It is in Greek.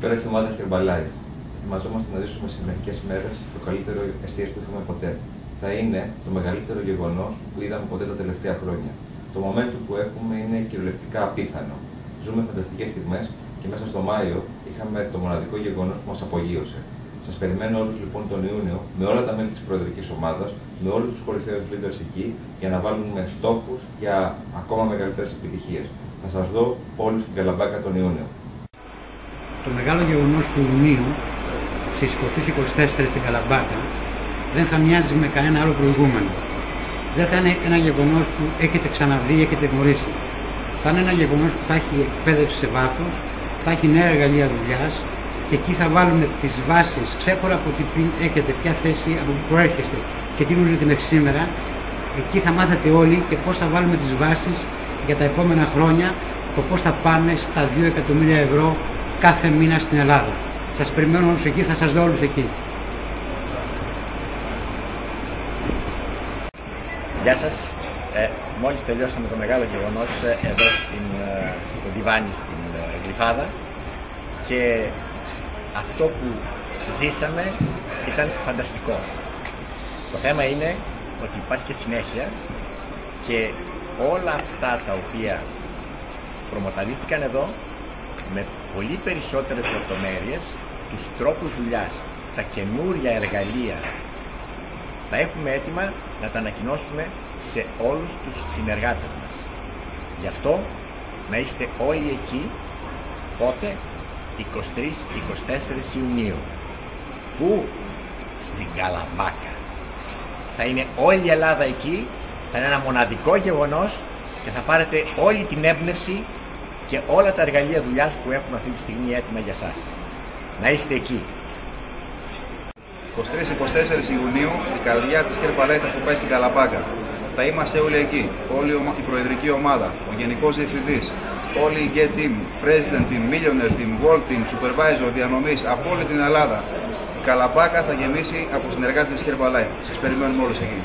Υπέροχη ομάδα Herbalife. Ετοιμαζόμαστε να ζήσουμε σε μερικές μέρες το καλύτερο εστίαση που είχαμε ποτέ. Θα είναι το μεγαλύτερο γεγονός που είδαμε ποτέ τα τελευταία χρόνια. Το momentum που έχουμε είναι κυριολεκτικά απίθανο. Ζούμε φανταστικές στιγμές και μέσα στο Μάιο είχαμε το μοναδικό γεγονός που μας απογείωσε. Σας περιμένω όλους λοιπόν τον Ιούνιο με όλα τα μέλη της προεδρικής ομάδας, με όλους τους κορυφαίους leaders εκεί, για να βάλουμε στόχους για ακόμα μεγαλύτερες επιτυχίες. Θα σας δω όλους στην Καλαμπάκα τον Ιούνιο. Το μεγάλο γεγονός του Ιουνίου στις 23-24 στην Καλαμπάκα δεν θα μοιάζει με κανένα άλλο προηγούμενο. Δεν θα είναι ένα γεγονός που έχετε ξαναδεί, έχετε γνωρίσει. Θα είναι ένα γεγονός που θα έχει εκπαίδευση σε βάθος, θα έχει νέα εργαλεία δουλειάς και εκεί θα βάλουμε τις βάσεις ξέχωρα από τι έχετε, ποια θέση, από που προέρχεστε και τι γνωρίζετε μέχρι σήμερα. Εκεί θα μάθετε όλοι και πώς θα βάλουμε τις βάσεις για τα επόμενα χρόνια, το πώς θα πάμε στα 2 εκατομμύρια ευρώ κάθε μήνα στην Ελλάδα. Σας περιμένω όλους εκεί, θα σας δω όλους εκεί. Γεια σας. Μόλις τελειώσαμε το μεγάλο γεγονός εδώ στο Ντιβάνι στην Γλυφάδα και αυτό που ζήσαμε ήταν φανταστικό. Το θέμα είναι ότι υπάρχει και συνέχεια και όλα αυτά τα οποία προμοταλίστηκαν εδώ με πολύ περισσότερες λεπτομέρειες, τους τρόπους δουλειάς, τα καινούρια εργαλεία, τα έχουμε έτοιμα να τα ανακοινώσουμε σε όλους τους συνεργάτες μας. Γι' αυτό να είστε όλοι εκεί, πότε, 23-24 Ιουνίου. Πού? Στην Καλαμπάκα. Θα είναι όλη η Ελλάδα εκεί, θα είναι ένα μοναδικό γεγονός και θα πάρετε όλη την έμπνευση και όλα τα εργαλεία δουλειάς που έχουμε αυτή τη στιγμή έτοιμα για σας. Να είστε εκεί. 23-24 Ιουνίου η καρδιά της Herbalife θα πάει στην Καλαμπάκα. Θα είμαστε όλοι εκεί, όλη η προεδρική ομάδα, ο γενικός διευθυντής, όλοι οι Get Team, President Team, Millionaire Team, World Team, Supervisor, διανομής από όλη την Ελλάδα. Η Καλαμπάκα θα γεμίσει από συνεργάτες της Herbalife. Σας περιμένουμε όλους εκεί.